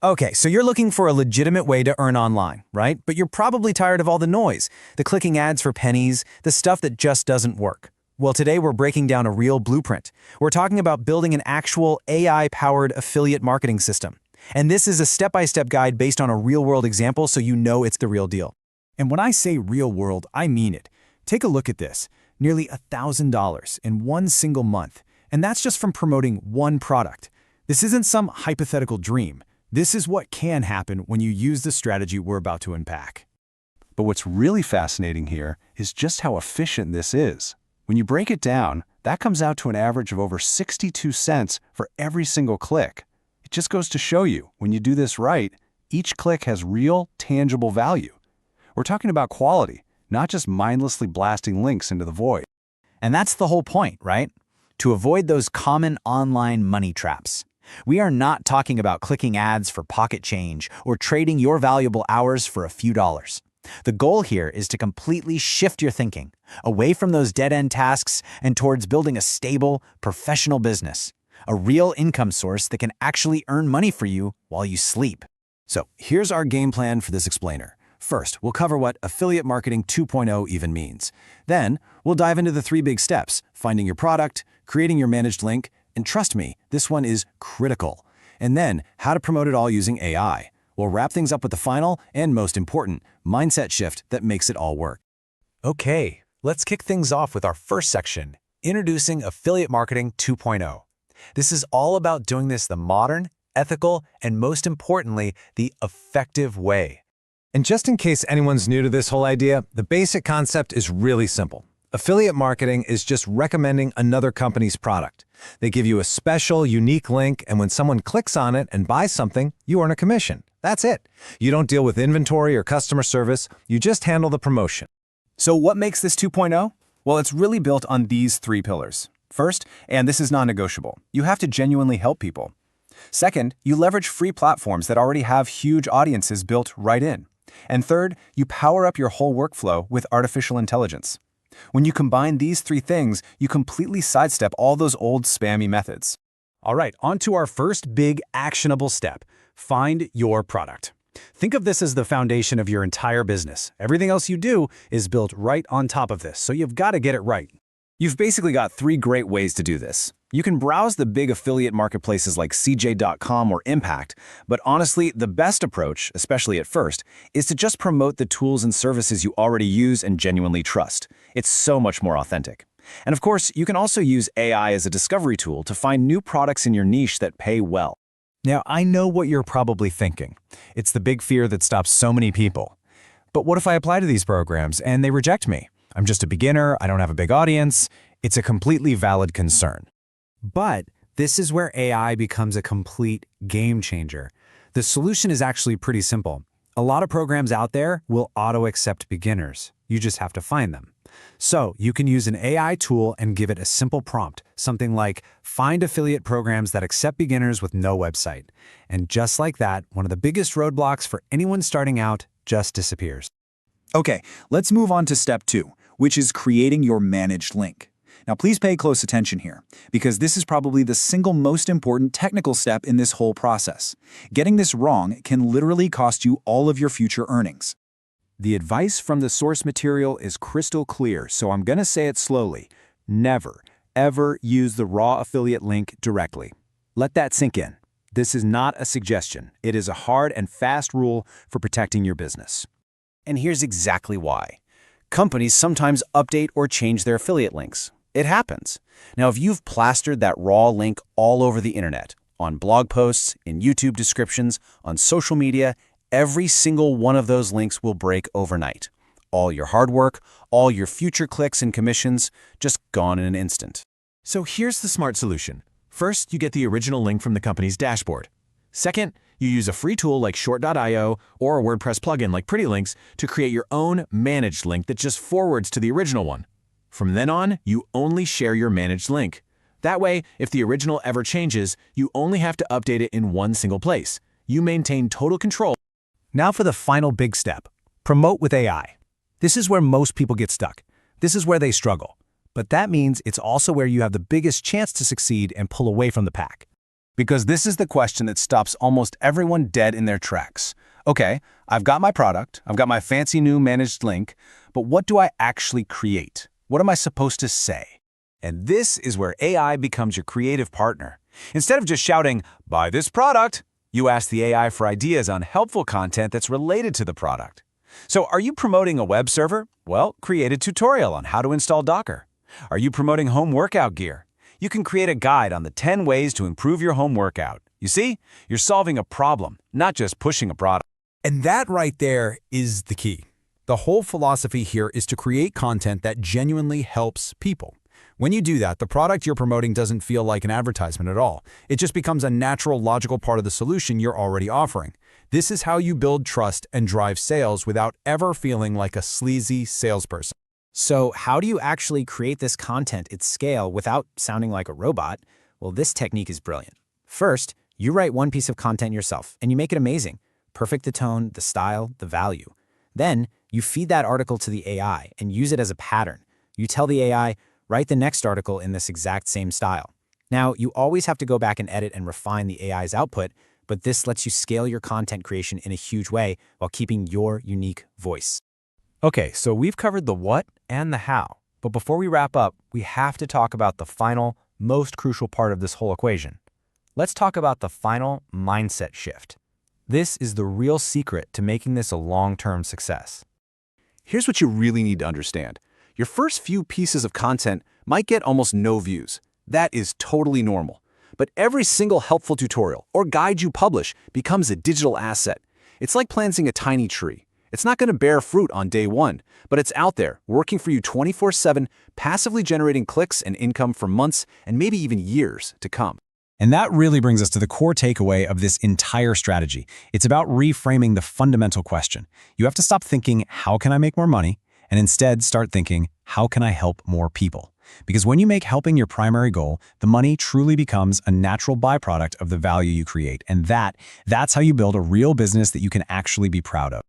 Okay, so you're looking for a legitimate way to earn online, right? But you're probably tired of all the noise, the clicking ads for pennies, the stuff that just doesn't work. Well, today we're breaking down a real blueprint. We're talking about building an actual AI-powered affiliate marketing system. And this is a step-by-step guide based on a real-world example so you know it's the real deal. And when I say real world, I mean it. Take a look at this. Nearly $1,000 in one single month. And that's just from promoting one product. This isn't some hypothetical dream. This is what can happen when you use the strategy we're about to unpack. But what's really fascinating here is just how efficient this is. When you break it down, that comes out to an average of over 62 cents for every single click. It just goes to show you, when you do this right, each click has real, tangible value. We're talking about quality, not just mindlessly blasting links into the void. And that's the whole point, right? To avoid those common online money traps. We are not talking about clicking ads for pocket change or trading your valuable hours for a few dollars. The goal here is to completely shift your thinking away from those dead-end tasks and towards building a stable, professional business, a real income source that can actually earn money for you while you sleep. So here's our game plan for this explainer. First, we'll cover what Affiliate Marketing 2.0 even means. Then, we'll dive into the 3 big steps: finding your product, creating your managed link, and trust me, this one is critical. And then, how to promote it all using AI. We'll wrap things up with the final, and most important, mindset shift that makes it all work. Okay, let's kick things off with our first section, introducing Affiliate Marketing 2.0. This is all about doing this the modern, ethical, and most importantly, the effective way. And just in case anyone's new to this whole idea, the basic concept is really simple. Affiliate marketing is just recommending another company's product. They give you a special, unique link, and when someone clicks on it and buys something, you earn a commission. That's it. You don't deal with inventory or customer service, you just handle the promotion. So what makes this 2.0? Well, it's really built on these 3 pillars. First, and this is non-negotiable, you have to genuinely help people. Second, you leverage free platforms that already have huge audiences built right in. And third, you power up your whole workflow with artificial intelligence. When you combine these 3 things, you completely sidestep all those old spammy methods. All right, on to our first big actionable step. Find your product. Think of this as the foundation of your entire business. Everything else you do is built right on top of this, so you've got to get it right. You've basically got 3 great ways to do this. You can browse the big affiliate marketplaces like CJ.com or Impact, but honestly, the best approach, especially at first, is to just promote the tools and services you already use and genuinely trust. It's so much more authentic. And of course, you can also use AI as a discovery tool to find new products in your niche that pay well. Now, I know what you're probably thinking. It's the big fear that stops so many people. But what if I apply to these programs and they reject me? I'm just a beginner, I don't have a big audience. It's a completely valid concern. But this is where AI becomes a complete game changer. The solution is actually pretty simple. A lot of programs out there will auto-accept beginners. You just have to find them. So you can use an AI tool and give it a simple prompt, something like, find affiliate programs that accept beginners with no website. And just like that, one of the biggest roadblocks for anyone starting out just disappears. Okay, let's move on to step 2, which is creating your managed link. Now please pay close attention here, because this is probably the single most important technical step in this whole process. Getting this wrong can literally cost you all of your future earnings. The advice from the source material is crystal clear, so I'm going to say it slowly. Never, ever use the raw affiliate link directly. Let that sink in. This is not a suggestion. It is a hard and fast rule for protecting your business. And here's exactly why. Companies sometimes update or change their affiliate links. It happens. Now, if you've plastered that raw link all over the internet, on blog posts, in YouTube descriptions, on social media, every single one of those links will break overnight. All your hard work, all your future clicks and commissions, just gone in an instant. So here's the smart solution. First, you get the original link from the company's dashboard. Second, you use a free tool like Short.io or a WordPress plugin like Pretty Links to create your own managed link that just forwards to the original one. From then on, you only share your managed link. That way, if the original ever changes, you only have to update it in one single place. You maintain total control. Now for the final big step, promote with AI. This is where most people get stuck. This is where they struggle. But that means it's also where you have the biggest chance to succeed and pull away from the pack. Because this is the question that stops almost everyone dead in their tracks. Okay, I've got my product, I've got my fancy new managed link, but what do I actually create? What am I supposed to say? And this is where AI becomes your creative partner. Instead of just shouting, "Buy this product," you ask the AI for ideas on helpful content that's related to the product. So are you promoting a web server? Well, create a tutorial on how to install Docker. Are you promoting home workout gear? You can create a guide on the 10 ways to improve your home workout. You see, you're solving a problem, not just pushing a product. And that right there is the key. The whole philosophy here is to create content that genuinely helps people. When you do that, the product you're promoting doesn't feel like an advertisement at all. It just becomes a natural, logical part of the solution you're already offering. This is how you build trust and drive sales without ever feeling like a sleazy salesperson. So how do you actually create this content at scale without sounding like a robot? Well, this technique is brilliant. First, you write one piece of content yourself, and you make it amazing. Perfect the tone, the style, the value. Then, you feed that article to the AI and use it as a pattern. You tell the AI, write the next article in this exact same style. Now, you always have to go back and edit and refine the AI's output, but this lets you scale your content creation in a huge way while keeping your unique voice. Okay, so we've covered the what and the how. But before we wrap up, we have to talk about the final, most crucial part of this whole equation. Let's talk about the final mindset shift. This is the real secret to making this a long-term success. Here's what you really need to understand. Your first few pieces of content might get almost no views. That is totally normal. But every single helpful tutorial or guide you publish becomes a digital asset. It's like planting a tiny tree. It's not going to bear fruit on day one, but it's out there, working for you 24/7, passively generating clicks and income for months and maybe even years to come. And that really brings us to the core takeaway of this entire strategy. It's about reframing the fundamental question. You have to stop thinking, how can I make more money? And instead start thinking, how can I help more people? Because when you make helping your primary goal, the money truly becomes a natural byproduct of the value you create. And that's how you build a real business that you can actually be proud of.